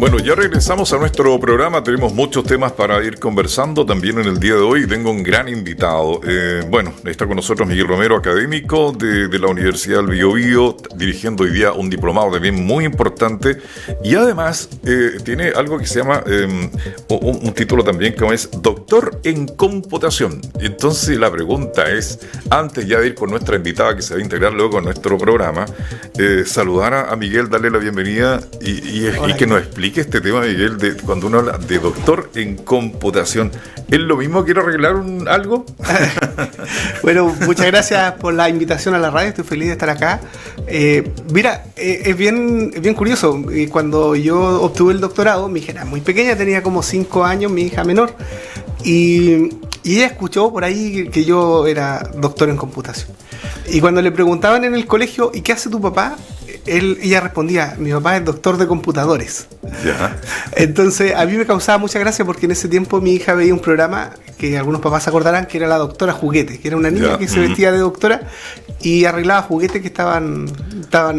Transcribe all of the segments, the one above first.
Bueno, ya regresamos a nuestro programa, tenemos muchos temas para ir conversando también en el día de hoy. Tengo un gran invitado. Está con nosotros Miguel Romero, académico de la Universidad del Biobío, dirigiendo hoy día un diplomado también muy importante. Y además tiene algo que se llama, un título también como es Doctor en Computación. Entonces la pregunta es, antes ya de ir con nuestra invitada que se va a integrar luego en nuestro programa, saludar a Miguel, darle la bienvenida y que nos explique este tema, Miguel, de cuando uno habla de doctor en computación. ¿Es lo mismo? ¿Quiero arreglar algo? Bueno, muchas gracias por la invitación a la radio, estoy feliz de estar acá. Es bien curioso. Cuando yo obtuve el doctorado, mi hija era muy pequeña, tenía como 5 años, mi hija menor, y ella escuchó por ahí que yo era doctor en computación. Y cuando le preguntaban en el colegio, ¿y qué hace tu papá?, ella respondía, mi papá es doctor de computadores. Ya. Entonces a mí me causaba mucha gracia porque en ese tiempo mi hija veía un programa que algunos papás se acordarán, que era la doctora Juguete, que era una niña que se vestía de doctora y arreglaba juguetes que estaban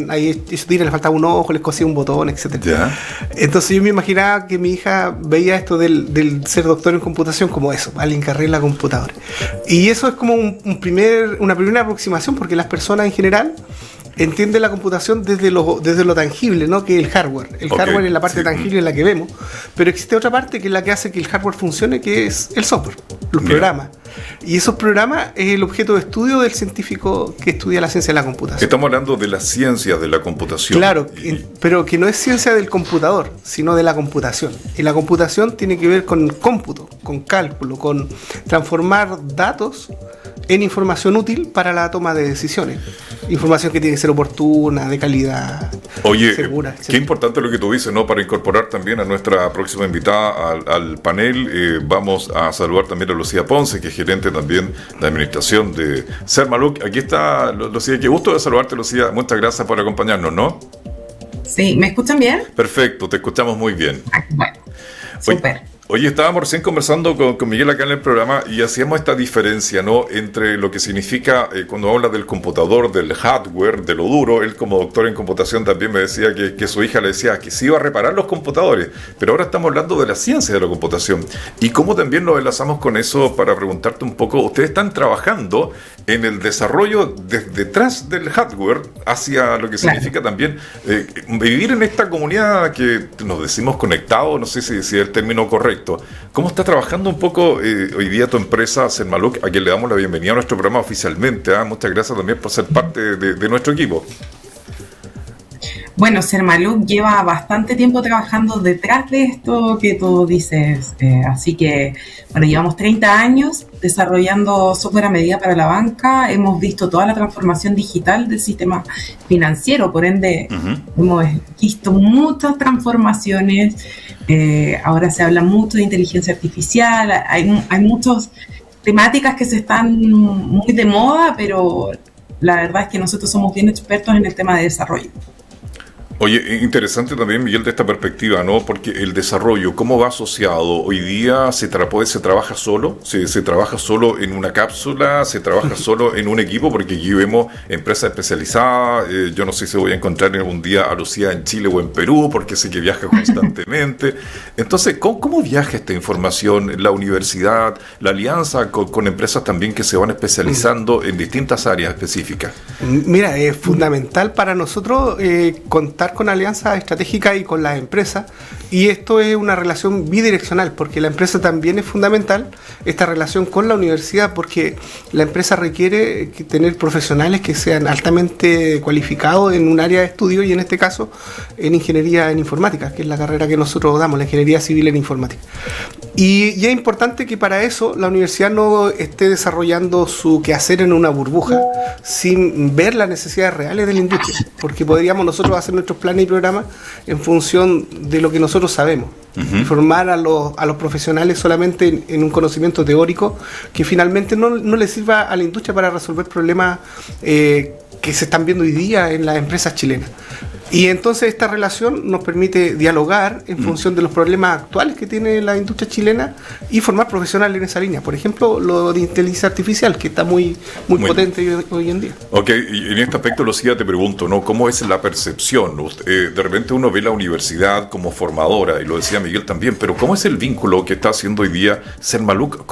ahí, le faltaba un ojo, les cosía un botón, etc. Ya. Entonces yo me imaginaba que mi hija veía esto del ser doctor en computación como eso, alguien que arregla computadores. Y eso es como una primera aproximación, porque las personas en general entiende la computación desde lo tangible, ¿no? Que es el hardware. El hardware es la parte tangible en la que vemos, pero existe otra parte que es la que hace que el hardware funcione, que es el software, los programas. Y esos programas es el objeto de estudio del científico que estudia la ciencia de la computación. Estamos hablando de la ciencia de la computación. Claro, pero que no es ciencia del computador, sino de la computación. Y la computación tiene que ver con cómputo, con cálculo, con transformar datos en información útil para la toma de decisiones. Información que tiene que ser oportuna, de calidad, segura. Qué importante lo que tú dices, ¿no? Para incorporar también a nuestra próxima invitada al panel, vamos a saludar también a Lucía Ponce, que es gerente también de administración de Sermaluc. Aquí está Lucía, qué gusto de saludarte, Lucía. Muchas gracias por acompañarnos, ¿no? Sí, ¿me escuchan bien? Perfecto, te escuchamos muy bien. Bueno, súper. Oye, estábamos recién conversando con Miguel acá en el programa y hacíamos esta diferencia, ¿no? Entre lo que significa cuando habla del computador, del hardware, de lo duro. Él, como doctor en computación, también me decía que su hija le decía que se iba a reparar los computadores, pero ahora estamos hablando de la ciencia de la computación. Y cómo también nos enlazamos con eso para preguntarte un poco, ustedes están trabajando en el desarrollo detrás del hardware hacia lo que significa también vivir en esta comunidad que nos decimos conectados, no sé si es el término correcto. ¿Cómo está trabajando un poco hoy día tu empresa, Sermaluc, a quien le damos la bienvenida a nuestro programa oficialmente? Muchas gracias también por ser parte de nuestro equipo. Bueno, Sermaluc lleva bastante tiempo trabajando detrás de esto que tú dices, así que, bueno, llevamos 30 años desarrollando software a medida para la banca, hemos visto toda la transformación digital del sistema financiero, por ende, hemos visto muchas transformaciones, ahora se habla mucho de inteligencia artificial, hay muchas temáticas que se están muy de moda, pero la verdad es que nosotros somos bien expertos en el tema de desarrollo. Oye, interesante también, Miguel, de esta perspectiva, ¿no? Porque el desarrollo, ¿cómo va asociado? Hoy día se trabaja solo, se trabaja solo en una cápsula, se trabaja solo en un equipo, porque aquí vemos empresas especializadas. Yo no sé si voy a encontrar algún día a Lucía en Chile o en Perú, porque sé que viaja constantemente. Entonces, ¿cómo viaja esta información? La universidad, la alianza con empresas también que se van especializando en distintas áreas específicas. Mira, es fundamental para nosotros contar con alianzas estratégicas y con las empresas, y esto es una relación bidireccional, porque la empresa también es fundamental, esta relación con la universidad, porque la empresa requiere tener profesionales que sean altamente cualificados en un área de estudio, y en este caso en ingeniería en informática, que es la carrera que nosotros damos, la ingeniería civil en informática. Y es importante que para eso la universidad no esté desarrollando su quehacer en una burbuja, sin ver las necesidades reales de la industria, porque podríamos nosotros hacer nuestros planes y programas en función de lo que nosotros sabemos, y formar a los profesionales solamente en un conocimiento teórico que finalmente no le sirva a la industria para resolver problemas que se están viendo hoy día en las empresas chilenas. Y entonces esta relación nos permite dialogar en función de los problemas actuales que tiene la industria chilena y formar profesionales en esa línea. Por ejemplo, lo de inteligencia artificial, que está muy potente hoy en día. Ok, y en este aspecto, Lucía, te pregunto, ¿no? ¿Cómo es la percepción? De repente uno ve la universidad como formadora, y lo decía Miguel también, pero ¿cómo es el vínculo que está haciendo hoy día Sermaluk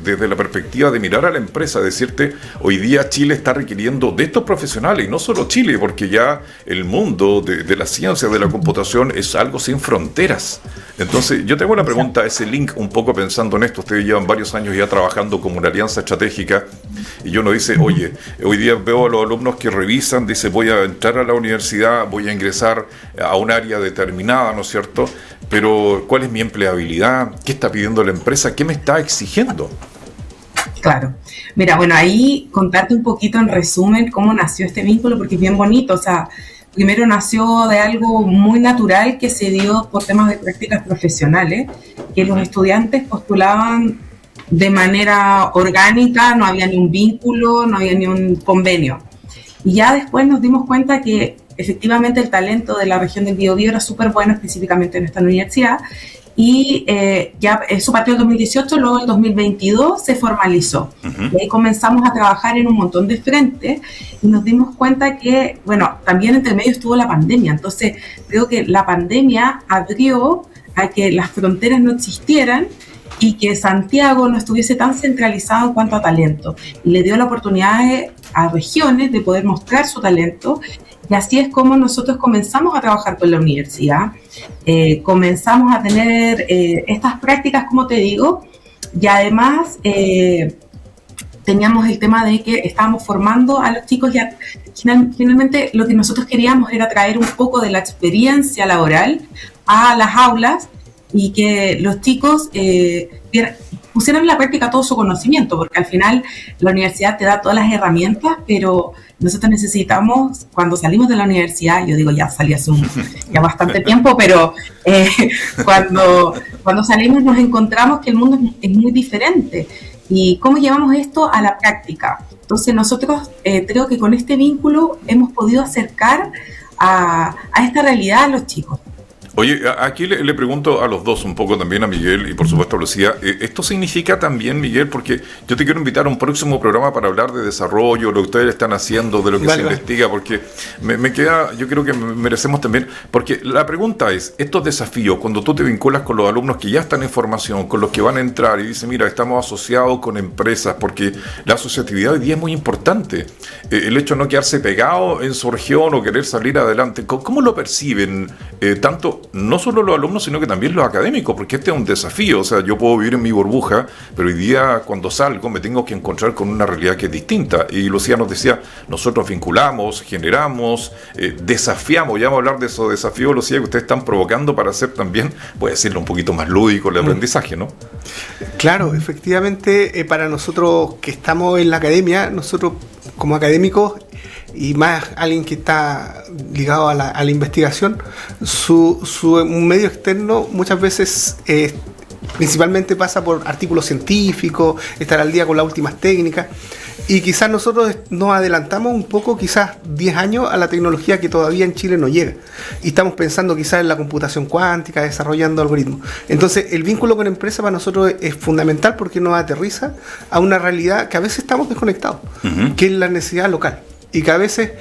desde la perspectiva de mirar a la empresa, decirte, hoy día Chile está requiriendo de estos profesionales, y no solo Chile, porque ya el mundo de la ciencia, de la computación, es algo sin fronteras? Entonces, yo tengo una pregunta, ese link, un poco pensando en esto. Ustedes llevan varios años ya trabajando como una alianza estratégica, y uno dice, oye, hoy día veo a los alumnos que revisan, dice, voy a entrar a la universidad, voy a ingresar a un área determinada, ¿no es cierto? Pero, ¿cuál es mi empleabilidad? ¿Qué está pidiendo la empresa? ¿Qué me está exigiendo? Claro. Mira, bueno, ahí contarte un poquito en resumen cómo nació este vínculo, porque es bien bonito. O sea, primero nació de algo muy natural que se dio por temas de prácticas profesionales, que los estudiantes postulaban de manera orgánica, no había ni un vínculo, no había ni un convenio. Y ya después nos dimos cuenta que efectivamente el talento de la región del Biobío era súper bueno, específicamente en esta universidad, y ya eso partió en 2018, luego en 2022 se formalizó. Y ahí comenzamos a trabajar en un montón de frentes y nos dimos cuenta que, bueno, también entre medio estuvo la pandemia, entonces creo que la pandemia abrió a que las fronteras no existieran y que Santiago no estuviese tan centralizado en cuanto a talento, y le dio la oportunidad a regiones de poder mostrar su talento. Y así es como nosotros comenzamos a trabajar con la universidad, comenzamos a tener estas prácticas, como te digo, y además teníamos el tema de que estábamos formando a los chicos. Ya finalmente lo que nosotros queríamos era traer un poco de la experiencia laboral a las aulas y que los chicos pusieran en la práctica todo su conocimiento, porque al final la universidad te da todas las herramientas, pero nosotros necesitamos, cuando salimos de la universidad, yo digo, ya salí hace ya bastante tiempo, pero cuando salimos nos encontramos que el mundo es muy diferente. ¿Y cómo llevamos esto a la práctica? Entonces nosotros creo que con este vínculo hemos podido acercar a esta realidad a los chicos. Oye, aquí le pregunto a los dos, un poco también a Miguel y por supuesto a Lucía, ¿esto significa también, Miguel, porque yo te quiero invitar a un próximo programa para hablar de desarrollo, lo que ustedes están haciendo, de lo que se investiga, porque me queda, yo creo que merecemos también, porque la pregunta es, estos desafíos, cuando tú te vinculas con los alumnos que ya están en formación, con los que van a entrar y dicen, mira, estamos asociados con empresas, porque la asociatividad hoy día es muy importante, el hecho de no quedarse pegado en su región o querer salir adelante, ¿cómo lo perciben tanto no solo los alumnos, sino que también los académicos? Porque este es un desafío. O sea, yo puedo vivir en mi burbuja, pero hoy día cuando salgo me tengo que encontrar con una realidad que es distinta. Y Lucía nos decía, nosotros vinculamos, generamos, desafiamos. Ya vamos a hablar de esos desafíos, Lucía, que ustedes están provocando para hacer también, voy a decirlo, un poquito más lúdico el aprendizaje, ¿no? Claro, efectivamente, para nosotros que estamos en la academia, nosotros como académicos, y más alguien que está ligado a la investigación, un medio externo muchas veces principalmente pasa por artículos científicos, estar al día con las últimas técnicas, y quizás nosotros nos adelantamos un poco, quizás 10 años, a la tecnología que todavía en Chile no llega, y estamos pensando quizás en la computación cuántica, desarrollando algoritmos. Entonces el vínculo con empresa para nosotros es fundamental, porque nos aterriza a una realidad que a veces estamos desconectados, que es la necesidad local. Y que a veces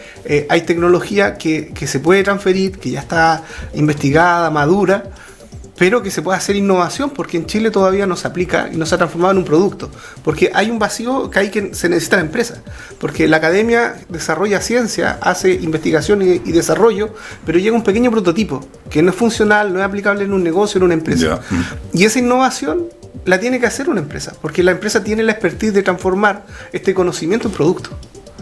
hay tecnología que se puede transferir, que ya está investigada, madura, pero que se puede hacer innovación, porque en Chile todavía no se aplica y no se ha transformado en un producto. Porque hay un vacío que se necesita de empresas. Porque la academia desarrolla ciencia, hace investigación y desarrollo, pero llega un pequeño prototipo que no es funcional, no es aplicable en un negocio, en una empresa. Y esa innovación la tiene que hacer una empresa, porque la empresa tiene la expertise de transformar este conocimiento en producto.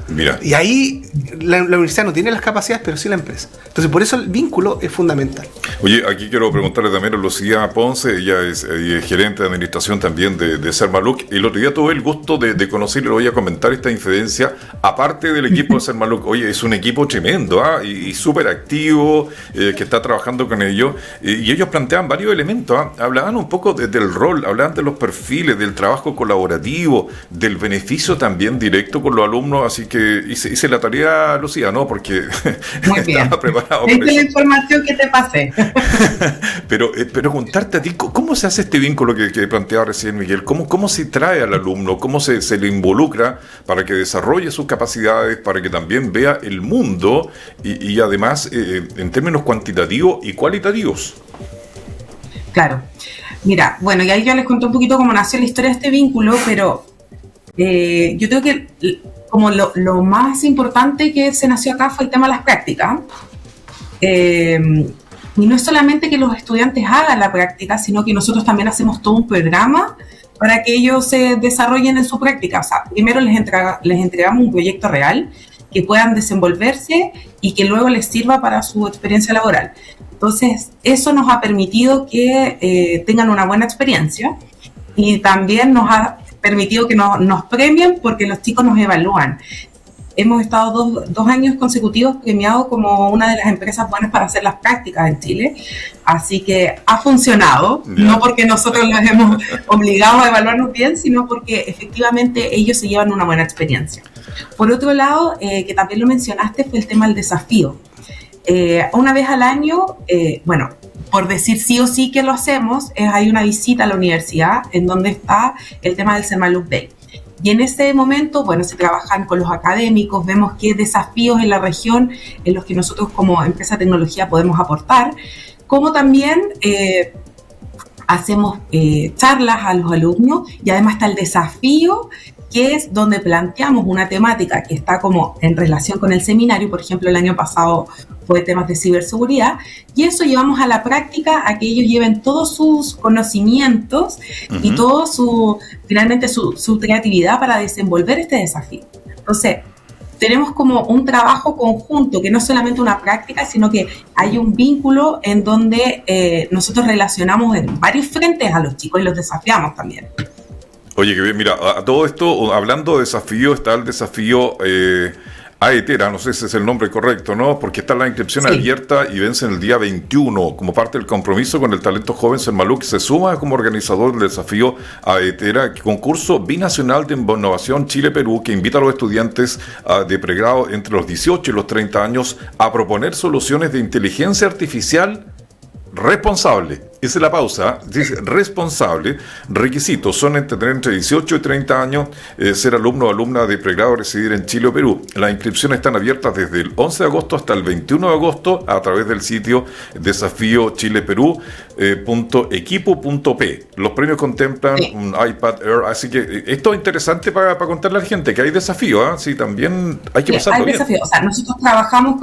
Mira. Y ahí la universidad no tiene las capacidades, pero sí la empresa. Entonces, por eso el vínculo es fundamental. Oye, aquí quiero preguntarle también a Lucía Ponce, ella es gerente de administración también de Sermaluk. El otro día tuve el gusto de conocerle, le voy a comentar esta infidencia, aparte del equipo de Sermaluk. Oye, es un equipo tremendo, y súper activo, que está trabajando con ellos. Y ellos plantean varios elementos, hablaban un poco del rol, hablaban de los perfiles, del trabajo colaborativo, del beneficio también directo con los alumnos. Así que que hice la tarea, Lucía, ¿no? Porque muy bien. estaba preparado Esta por es la eso. información que te pasé. Pero preguntarte a ti, ¿cómo se hace este vínculo que planteaba recién Miguel? ¿Cómo se trae al alumno? ¿Cómo se le involucra para que desarrolle sus capacidades, para que también vea el mundo y además en términos cuantitativos y cualitativos? Claro. Mira, bueno, y ahí ya les conté un poquito cómo nació la historia de este vínculo, pero yo creo que como lo más importante que se nació acá fue el tema de las prácticas. Y no es solamente que los estudiantes hagan la práctica, sino que nosotros también hacemos todo un programa para que ellos se desarrollen en su práctica. O sea, primero les entregamos un proyecto real que puedan desenvolverse y que luego les sirva para su experiencia laboral. Entonces, eso nos ha permitido que tengan una buena experiencia y también nos ha permitido que nos premien porque los chicos nos evalúan. Hemos estado dos años consecutivos premiados como una de las empresas buenas para hacer las prácticas en Chile, así que ha funcionado, no porque nosotros los hemos obligado a evaluarnos bien, sino porque efectivamente ellos se llevan una buena experiencia. Por otro lado, que también lo mencionaste, fue el tema del desafío. Una vez al año, bueno, por decir sí o sí que lo hacemos, hay una visita a la universidad en donde está el tema del Sermalux Day. Y en ese momento, bueno, se trabajan con los académicos, vemos qué desafíos en la región en los que nosotros como empresa de tecnología podemos aportar, como también hacemos charlas a los alumnos y además está el desafío, que es donde planteamos una temática que está como en relación con el seminario. Por ejemplo, el año pasado fue temas de ciberseguridad, y eso llevamos a la práctica a que ellos lleven todos sus conocimientos y todo finalmente su creatividad para desenvolver este desafío. Entonces, tenemos como un trabajo conjunto, que no es solamente una práctica, sino que hay un vínculo en donde nosotros relacionamos en varios frentes a los chicos y los desafiamos también. Oye, que bien, mira, a todo esto, hablando de desafío, está el desafío AETERA, no sé si es el nombre correcto, ¿no? Porque está la inscripción abierta y vence en el día 21, como parte del compromiso con el talento joven. Sermalux se suma como organizador del desafío AETERA, concurso binacional de innovación Chile-Perú, que invita a los estudiantes de pregrado entre los 18 y los 30 años a proponer soluciones de inteligencia artificial responsable. Esa es la pausa, dice responsable. Requisitos son tener entre 18 y 30 años, ser alumno o alumna de pregrado, residir en Chile o Perú. Las inscripciones están abiertas desde el 11 de agosto hasta el 21 de agosto a través del sitio desafiochileperú.equipo.p. Los premios contemplan un iPad Air, así que esto es interesante para contarle a la gente que hay desafío, ¿eh? Sí, también hay que pasarlo bien. Desafío. O sea, nosotros trabajamos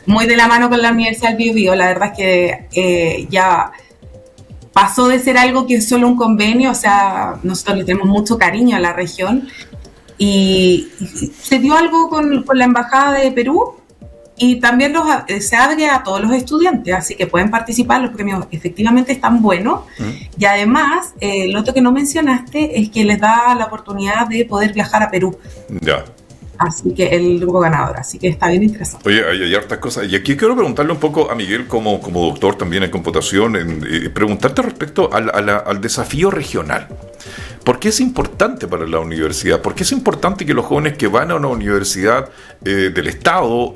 muy de la mano con la Universidad del Biobío. La verdad es que ya pasó de ser algo que es solo un convenio. O sea, nosotros le tenemos mucho cariño a la región y se dio algo con la Embajada de Perú y también se abre a todos los estudiantes, así que pueden participar. Los premios efectivamente están buenos y además lo otro que no mencionaste es que les da la oportunidad de poder viajar a Perú. Ya. Así que el grupo ganador, así que está bien interesante. Oye, hay hartas cosas. Y aquí quiero preguntarle un poco a Miguel, como doctor también en computación, preguntarte respecto al desafío regional. ¿Por qué es importante para la universidad? ¿Por qué es importante que los jóvenes que van a una universidad del Estado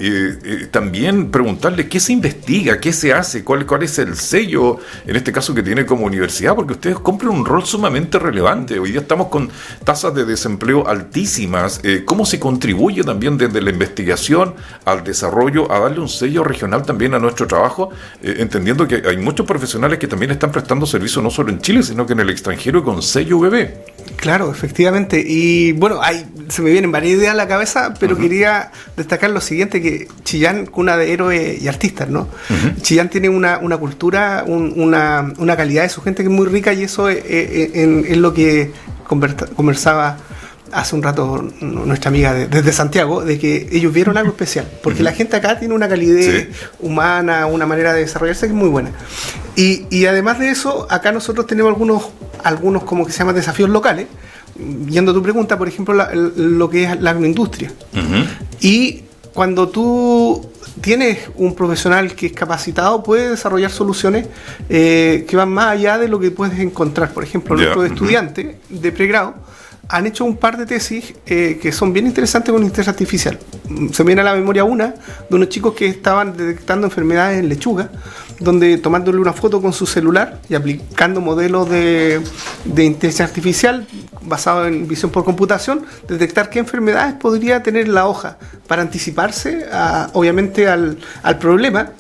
también preguntarle qué se investiga, qué se hace, cuál es el sello, en este caso, que tiene como universidad? Porque ustedes cumplen un rol sumamente relevante. Hoy día estamos con tasas de desempleo altísimas. ¿Cómo se contribuye también desde la investigación al desarrollo, a darle un sello regional también a nuestro trabajo? Entendiendo que hay muchos profesionales que también están prestando servicio no solo en Chile, sino que en el extranjero con sello UBB. Claro, efectivamente. Y bueno, se me vienen varias ideas a la cabeza, pero quería destacar lo siguiente, que Chillán, cuna de héroes y artistas, ¿no? Chillán tiene una cultura, una calidad de su gente que es muy rica, y eso es lo que conversaba hace un rato nuestra amiga desde Santiago, de que ellos vieron algo especial, porque la gente acá tiene una calidez humana, una manera de desarrollarse que es muy buena. Y además de eso, acá nosotros tenemos algunos como que se llaman desafíos locales. Yendo a tu pregunta, por ejemplo, lo que es la agroindustria. Y cuando tú tienes un profesional que es capacitado, puede desarrollar soluciones que van más allá de lo que puedes encontrar. Por ejemplo, nuestros estudiantes de pregrado han hecho un par de tesis que son bien interesantes con inteligencia artificial. Se me viene a la memoria una de unos chicos que estaban detectando enfermedades en lechuga, donde tomándole una foto con su celular y aplicando modelos de inteligencia artificial basado en visión por computación, detectar qué enfermedades podría tener la hoja para anticiparse obviamente al problema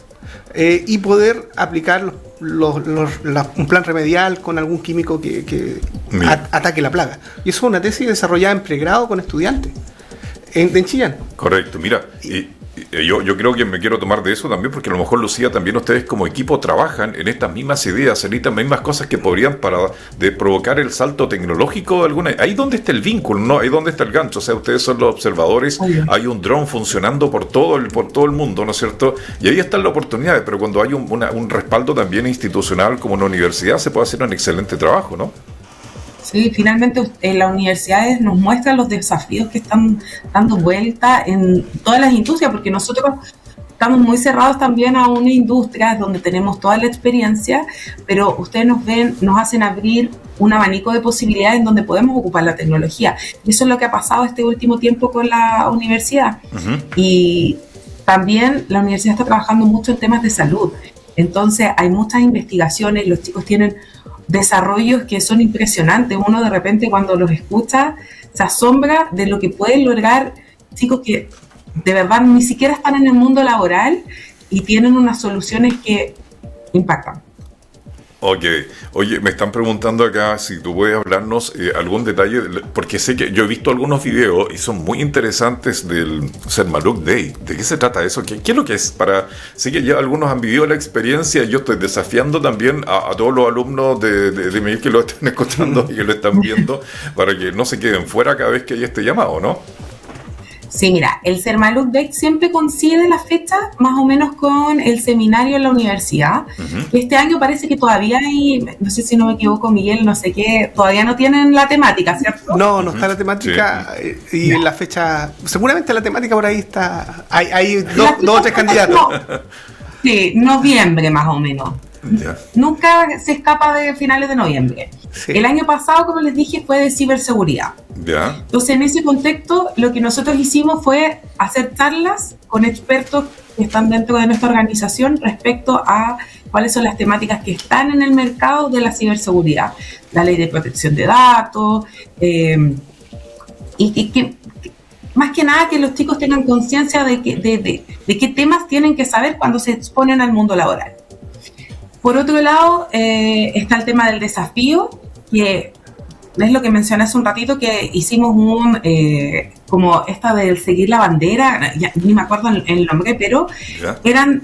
y poder aplicar un plan remedial con algún químico que ataque la plaga. Y eso es una tesis desarrollada en pregrado con estudiantes en Chillán. Correcto, mira, y yo creo que me quiero tomar de eso también, porque a lo mejor, Lucía, también ustedes como equipo trabajan en estas mismas ideas, en estas mismas cosas que podrían de provocar el salto tecnológico de alguna. Ahí donde está el vínculo, ¿no? Ahí donde está el gancho. O sea, ustedes son los observadores, hay un dron funcionando por todo el mundo, ¿no es cierto? Y ahí están las oportunidades, pero cuando hay un respaldo también institucional como una universidad, se puede hacer un excelente trabajo, ¿no? Sí, finalmente las universidades nos muestran los desafíos que están dando vuelta en todas las industrias, porque nosotros estamos muy cerrados también a una industria donde tenemos toda la experiencia, pero ustedes nos hacen abrir un abanico de posibilidades en donde podemos ocupar la tecnología. Y eso es lo que ha pasado este último tiempo con la universidad. Uh-huh. Y también la universidad está trabajando mucho en temas de salud. Entonces hay muchas investigaciones, los chicos tienen desarrollos que son impresionantes. Uno de repente cuando los escucha se asombra de lo que pueden lograr chicos que de verdad ni siquiera están en el mundo laboral y tienen unas soluciones que impactan. Ok, oye, me están preguntando acá si tú puedes hablarnos algún detalle, porque sé que yo he visto algunos videos y son muy interesantes del Sermalux Day. ¿De qué se trata eso? ¿Qué es lo que es? Sé que ya algunos han vivido la experiencia y yo estoy desafiando también a todos los alumnos de Miguel que lo están escuchando y que lo están viendo para que no se queden fuera cada vez que haya este llamado, ¿no? Sí, mira, el Sermalux Day siempre coincide la fecha más o menos con el seminario en la universidad. Uh-huh. Este año parece que todavía hay, no sé si no me equivoco, Miguel, no sé qué, todavía no tienen la temática, ¿cierto? No está la temática y en la fecha, seguramente la temática por ahí está, hay dos o tres candidatos. Sí, noviembre más o menos. Yeah. Nunca se escapa de finales de noviembre. Sí. El año pasado, como les dije, fue de ciberseguridad. Yeah. Entonces, en ese contexto, lo que nosotros hicimos fue hacer charlas con expertos que están dentro de nuestra organización respecto a cuáles son las temáticas que están en el mercado de la ciberseguridad. La ley de protección de datos, y que más que nada que los chicos tengan conciencia de qué temas tienen que saber cuando se exponen al mundo laboral. Por otro lado, está el tema del desafío, que es lo que mencioné hace un ratito, que hicimos como esta del seguir la bandera, ya, ni me acuerdo el nombre, pero eran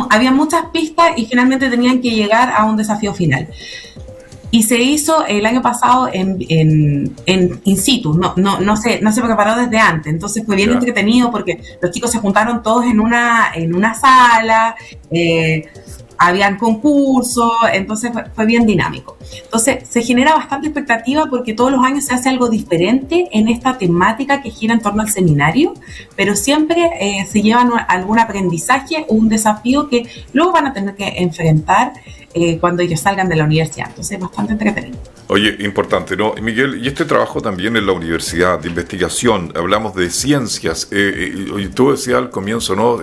había muchas pistas y finalmente tenían que llegar a un desafío final. Y se hizo el año pasado en in situ, no se preparó desde antes, entonces fue bien entretenido porque los chicos se juntaron todos en una sala, habían concursos, entonces fue bien dinámico. Entonces se genera bastante expectativa porque todos los años se hace algo diferente en esta temática que gira en torno al seminario, pero siempre se llevan algún aprendizaje o un desafío que luego van a tener que enfrentar cuando ellos salgan de la universidad. Entonces es bastante entretenido. Oye, importante, ¿no? Miguel, y este trabajo también en la universidad, de investigación, hablamos de ciencias, y tú decías al comienzo, ¿no?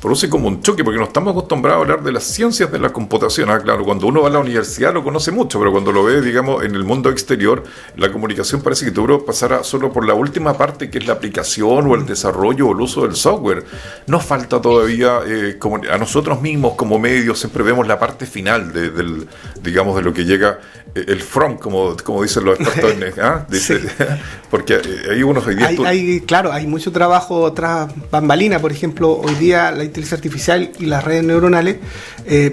Produce como un choque, porque no estamos acostumbrados a hablar de las ciencias de la computación. Claro, cuando uno va a la universidad lo conoce mucho, pero cuando lo ve, digamos, en el mundo exterior, la comunicación parece que todo pasará solo por la última parte, que es la aplicación o el desarrollo o el uso del software. Nos falta todavía, como a nosotros mismos como medios, siempre vemos la parte final de lo que llega, el front, como dicen los expertos, sí. Porque hay unos ideas. Claro, hay mucho trabajo tras bambalina. Por ejemplo, hoy día la inteligencia artificial y las redes neuronales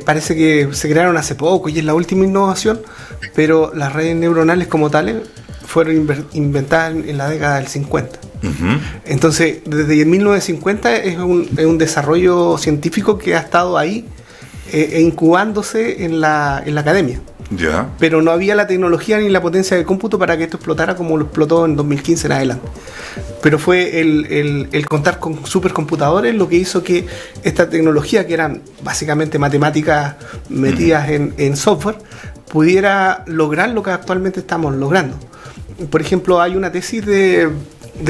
parece que se crearon hace poco y es la última innovación, pero las redes neuronales como tales fueron inventadas en la década del 50. Uh-huh. Entonces, desde el 1950 es un desarrollo científico que ha estado ahí incubándose en la academia. Yeah. Pero no había la tecnología ni la potencia de cómputo para que esto explotara como lo explotó en 2015 en adelante. Pero fue el contar con supercomputadores lo que hizo que esta tecnología, que eran básicamente matemáticas metidas en software, pudiera lograr lo que actualmente estamos logrando. por ejemplo, hay una tesis del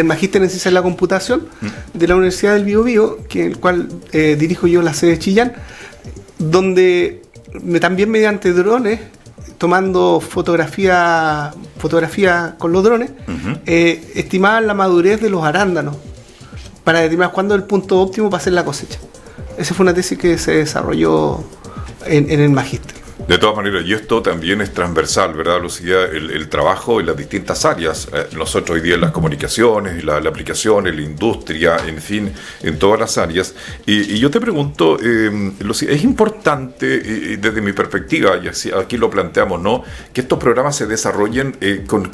Magíster en Ciencias de la Computación de la Universidad del Biobío, el cual dirijo yo la sede de Chillán, donde también mediante drones, tomando fotografía con los drones, estimaban la madurez de los arándanos para determinar cuándo es el punto óptimo para hacer la cosecha. Esa fue una tesis que se desarrolló en el Magíster. De todas maneras, y esto también es transversal, ¿verdad, Lucía? El trabajo en las distintas áreas. Nosotros hoy día en las comunicaciones, la aplicación, en la industria, en fin, en todas las áreas. Y yo te pregunto, Lucía, es importante, desde mi perspectiva, y así, aquí lo planteamos, ¿no?, que estos programas se desarrollen con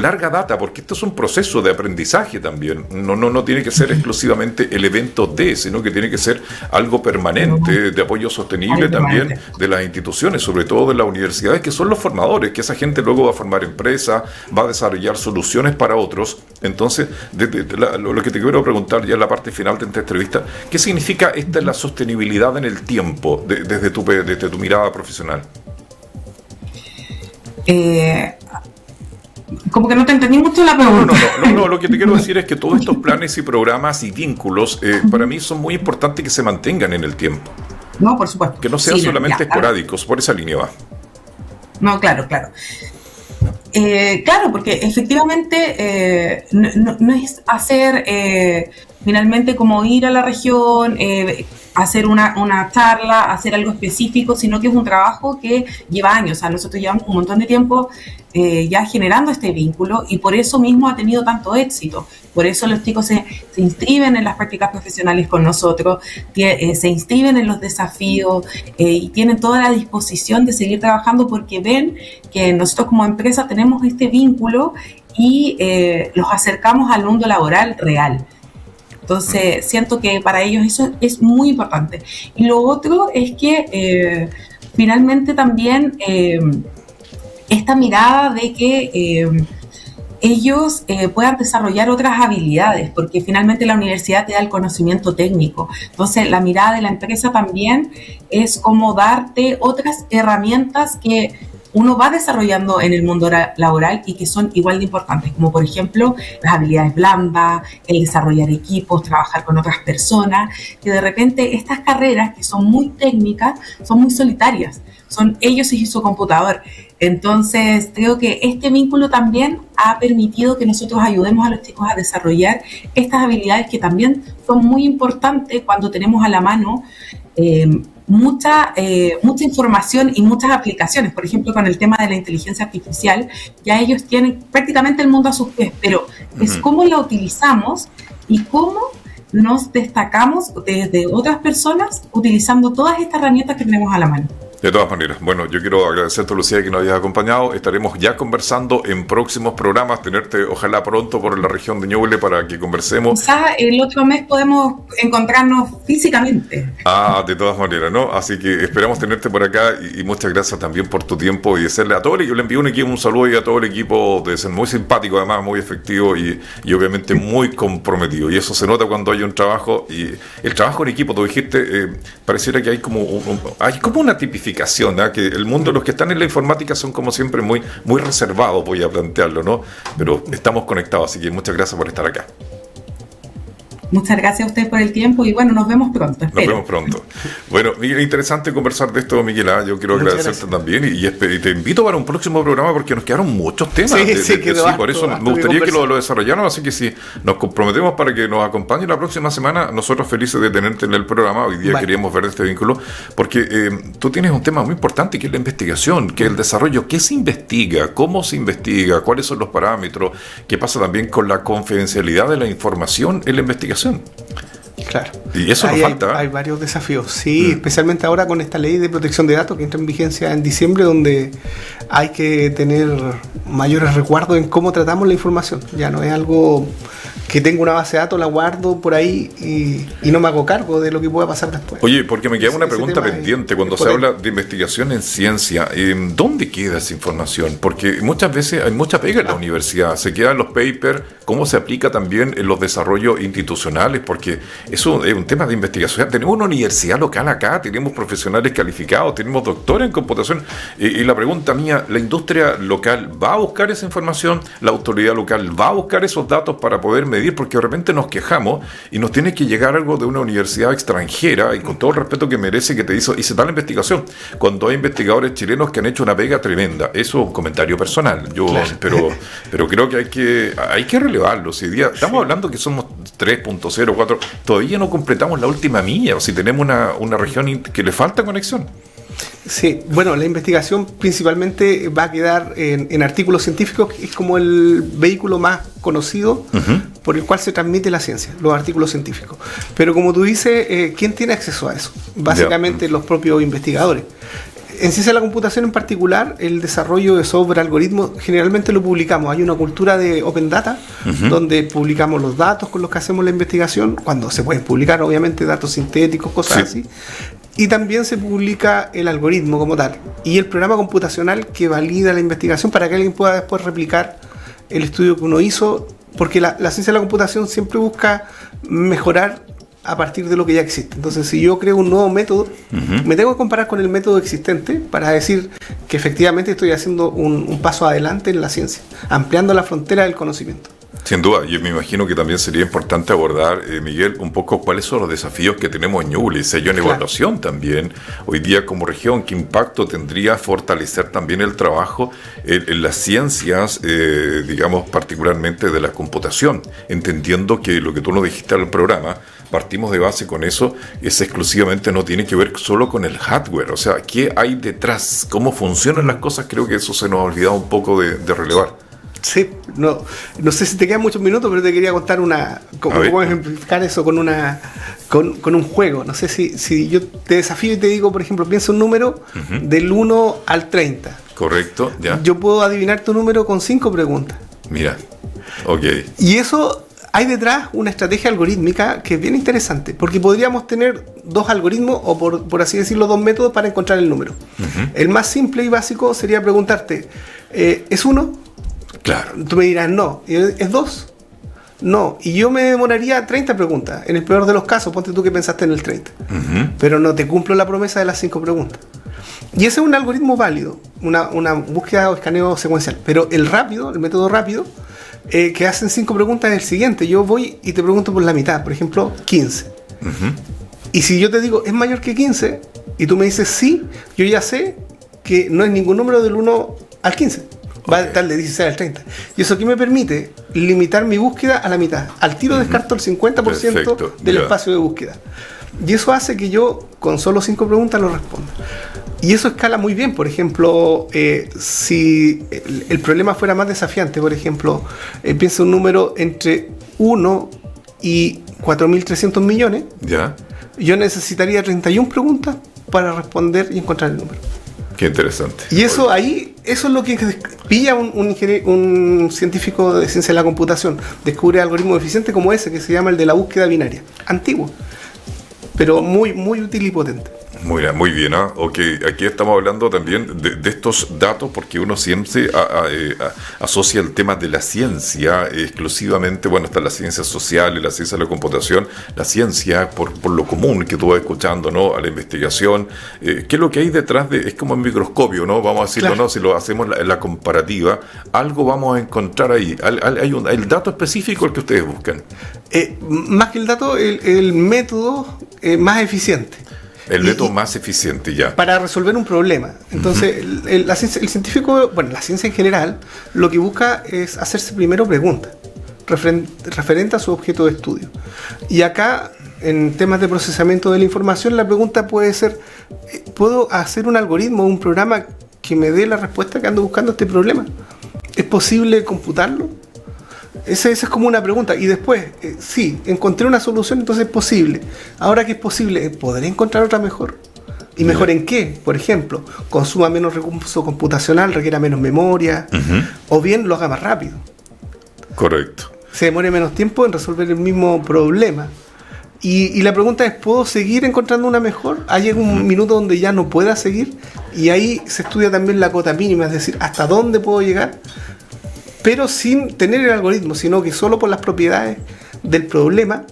larga data, porque esto es un proceso de aprendizaje también. No tiene que ser exclusivamente el evento sino que tiene que ser algo permanente, de apoyo sostenible también de las instituciones, sobre todo de las universidades, que son los formadores, que esa gente luego va a formar empresas, va a desarrollar soluciones para otros. Entonces, lo que te quiero preguntar ya en la parte final de esta entrevista, ¿qué significa la sostenibilidad en el tiempo desde tu mirada profesional? Como que no te entendí mucho la pregunta. No, lo que te quiero decir es que todos estos planes y programas y vínculos, para mí son muy importantes que se mantengan en el tiempo. No, por supuesto. Que no sean solamente esporádicos, por esa línea va. No, claro. Claro, porque efectivamente no es hacer finalmente como ir a la región, hacer una charla, hacer algo específico, sino que es un trabajo que lleva años. O sea, nosotros llevamos un montón de tiempo ya generando este vínculo y por eso mismo ha tenido tanto éxito. Por eso los chicos se inscriben en las prácticas profesionales con nosotros, se inscriben en los desafíos y tienen toda la disposición de seguir trabajando porque ven que nosotros como empresa tenemos este vínculo y los acercamos al mundo laboral real. Entonces, siento que para ellos eso es muy importante. Y lo otro es que finalmente también esta mirada de que ellos puedan desarrollar otras habilidades, porque finalmente la universidad te da el conocimiento técnico. Entonces, la mirada de la empresa también es como darte otras herramientas que uno va desarrollando en el mundo laboral y que son igual de importantes, como por ejemplo las habilidades blandas, el desarrollar equipos, trabajar con otras personas, que de repente estas carreras que son muy técnicas son muy solitarias, son ellos y su computador. Entonces creo que este vínculo también ha permitido que nosotros ayudemos a los chicos a desarrollar estas habilidades que también son muy importantes cuando tenemos a la mano mucha información y muchas aplicaciones. Por ejemplo, con el tema de la inteligencia artificial, ya ellos tienen prácticamente el mundo a sus pies, pero es cómo la utilizamos y cómo nos destacamos desde otras personas utilizando todas estas herramientas que tenemos a la mano. De todas maneras, bueno, yo quiero agradecerte, Lucía, que nos hayas acompañado. Estaremos ya conversando en próximos programas, tenerte ojalá pronto por la región de Ñuble para que conversemos. Quizás el otro mes podemos encontrarnos físicamente. De todas maneras, ¿no? Así que esperamos tenerte por acá y muchas gracias también por tu tiempo y decirle a todo yo le envío un saludo y a todo el equipo de ser muy simpático, además muy efectivo y obviamente muy comprometido. Y eso se nota cuando hay un trabajo y el trabajo en equipo, tú dijiste, pareciera que hay como una tipificación. Que el mundo de los que están en la informática son como siempre muy reservados, voy a plantearlo, ¿no? Pero estamos conectados, así que muchas gracias por estar acá. Muchas gracias a usted por el tiempo y bueno, nos vemos pronto. Nos vemos pronto. Bueno, Miguel, interesante conversar de esto, Miguel. Yo quiero agradecerte también y te invito para un próximo programa porque nos quedaron muchos temas. Sí, por eso me gustaría que lo desarrollaran, así que si nos comprometemos para que nos acompañe la próxima semana, nosotros felices de tenerte en el programa. Hoy día queríamos ver este vínculo porque tú tienes un tema muy importante que es la investigación, que es el desarrollo. ¿Qué se investiga? ¿Cómo se investiga? ¿Cuáles son los parámetros? ¿Qué pasa también con la confidencialidad de la información en la investigación? Claro. Y eso nos falta. Hay varios desafíos, sí, especialmente ahora con esta ley de protección de datos que entra en vigencia en diciembre, donde hay que tener mayores recuerdos en cómo tratamos la información. Ya no es algo que tengo una base de datos, la guardo por ahí y no me hago cargo de lo que pueda pasar después. Oye, porque me queda una pregunta pendiente. Cuando se habla de investigación en ciencia, ¿dónde queda esa información? Porque muchas veces hay mucha pega en la universidad. Se quedan los papers, cómo se aplica también en los desarrollos institucionales, porque eso es un tema de investigación. Tenemos una universidad local acá, tenemos profesionales calificados, tenemos doctores en computación. Y la pregunta mía, ¿la industria local va a buscar esa información? ¿La autoridad local va a buscar esos datos para poder medir? Porque de repente nos quejamos y nos tiene que llegar algo de una universidad extranjera, y con todo el respeto que merece, que te hice tal investigación, cuando hay investigadores chilenos que han hecho una pega tremenda. Eso es un comentario personal, claro. pero creo que hay que relevarlo. Si día estamos hablando que somos 3.0, 4, todavía no completamos la última milla, o si tenemos una región que le falta conexión. Sí, bueno, la investigación principalmente va a quedar en artículos científicos, que es como el vehículo más conocido por el cual se transmite la ciencia, los artículos científicos. Pero como tú dices, ¿quién tiene acceso a eso? Básicamente los propios investigadores. En ciencia de la computación en particular, el desarrollo de software, algoritmos, generalmente lo publicamos. Hay una cultura de Open Data, donde publicamos los datos con los que hacemos la investigación, cuando se pueden publicar, obviamente, datos sintéticos, cosas así. Y también se publica el algoritmo como tal y el programa computacional que valida la investigación para que alguien pueda después replicar el estudio que uno hizo, porque la ciencia de la computación siempre busca mejorar a partir de lo que ya existe. Entonces, si yo creo un nuevo método, me tengo que comparar con el método existente para decir que efectivamente estoy haciendo un paso adelante en la ciencia, ampliando la frontera del conocimiento. Sin duda, yo me imagino que también sería importante abordar, Miguel, un poco cuáles son los desafíos que tenemos en Ñuble. Si hay una evaluación también, hoy día como región, ¿qué impacto tendría fortalecer también el trabajo en las ciencias, digamos, particularmente de la computación? Entendiendo que lo que tú nos dijiste al programa, partimos de base con eso, es exclusivamente, no tiene que ver solo con el hardware. O sea, ¿qué hay detrás? ¿Cómo funcionan las cosas? Creo que eso se nos ha olvidado un poco de relevar. Sí, no sé si te quedan muchos minutos, pero te quería contar cómo ejemplificar eso con un juego. No sé si yo te desafío y te digo, por ejemplo, piensa un número del 1 al 30. Correcto, ya. Yo puedo adivinar tu número con 5 preguntas. Mira, ok. Y eso, hay detrás una estrategia algorítmica que es bien interesante, porque podríamos tener 2 algoritmos, o por así decirlo, 2 métodos para encontrar el número. El más simple y básico sería preguntarte, ¿es 1? Claro. Tú me dirás, no. ¿Es 2? No. Y yo me demoraría 30 preguntas. En el peor de los casos, ponte tú que pensaste en el 30. Pero no te cumplo la promesa de las 5 preguntas. Y ese es un algoritmo válido, una búsqueda o escaneo secuencial. Pero el método rápido, que hacen 5 preguntas, es el siguiente. Yo voy y te pregunto por la mitad, por ejemplo, 15. Y si yo te digo, ¿es mayor que 15? Y tú me dices sí, yo ya sé que no es ningún número del 1 al 15. Va a estar de 16 al 30. Y eso aquí me permite limitar mi búsqueda a la mitad. Al tiro descarto el 50% Perfecto. Del espacio de búsqueda. Y eso hace que yo, con solo 5 preguntas, lo responda. Y eso escala muy bien. Por ejemplo, si el problema fuera más desafiante, por ejemplo, piensa un número entre 1 y 4.300 millones. ¿Ya? Yo necesitaría 31 preguntas para responder y encontrar el número. Qué interesante. Y eso eso es lo que pilla un científico de ciencia de la computación. Descubre algoritmos eficientes como ese, que se llama el de la búsqueda binaria. Antiguo, pero muy, muy útil y potente. Muy bien, ¿eh? Okay. Aquí estamos hablando también de estos datos, porque uno siempre asocia el tema de la ciencia exclusivamente, bueno, está la ciencia social y la ciencia de la computación, la ciencia por lo común que tú vas escuchando, ¿no? A la investigación, ¿qué es lo que hay detrás es como un microscopio, ¿no? Vamos a decirlo, claro. ¿No? Si lo hacemos la comparativa, algo vamos a encontrar ahí, hay el dato específico el que ustedes buscan. Más que el dato, el método más eficiente. El método más eficiente, ya. Para resolver un problema. Entonces, el científico, bueno, la ciencia en general, lo que busca es hacerse primero preguntas referente a su objeto de estudio. Y acá, en temas de procesamiento de la información, la pregunta puede ser, ¿puedo hacer un algoritmo, un programa que me dé la respuesta que ando buscando a este problema? ¿Es posible computarlo? Esa es como una pregunta. Y después, sí, encontré una solución, entonces es posible. Ahora que es posible, ¿podré encontrar otra mejor? ¿Y mejor en qué? Por ejemplo, consuma menos recurso computacional, requiera menos memoria, o bien lo haga más rápido. Correcto. se demore menos tiempo en resolver el mismo problema. Y la pregunta es, ¿puedo seguir encontrando una mejor? ¿Hay algún minuto donde ya no pueda seguir? Y ahí se estudia también la cota mínima, es decir, ¿hasta dónde puedo llegar? Pero sin tener el algoritmo, sino que solo por las propiedades del problema,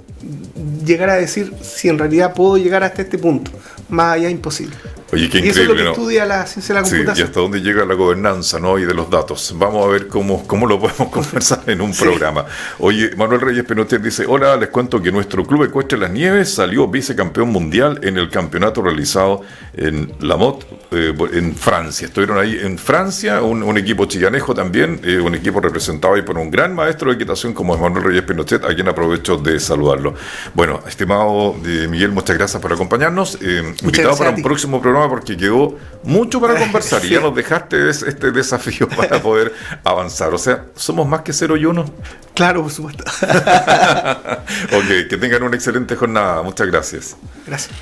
llegar a decir si en realidad puedo llegar hasta este punto. Más allá imposible. Oye, qué y eso increíble, es lo que ¿no? estudia la ciencia de la computación. Sí, y hasta dónde llega la gobernanza, ¿no? Y de los datos. Vamos a ver cómo lo podemos conversar en un programa. Oye, Manuel Reyes Pinochet dice, hola, les cuento que nuestro club Ecuestre Las Nieves salió vicecampeón mundial en el campeonato realizado en La Motte, en Francia. Estuvieron ahí en Francia, un equipo chillanejo también, un equipo representado ahí por un gran maestro de equitación como es Manuel Reyes Pinochet, a quien aprovecho de saludarlo. Bueno, estimado Miguel, muchas gracias por acompañarnos. Invitado para un próximo programa porque quedó mucho para conversar y ya nos dejaste este desafío para poder avanzar. O sea, somos más que 0 y 1. Claro, por supuesto. Ok, que tengan una excelente jornada. Muchas gracias. Gracias.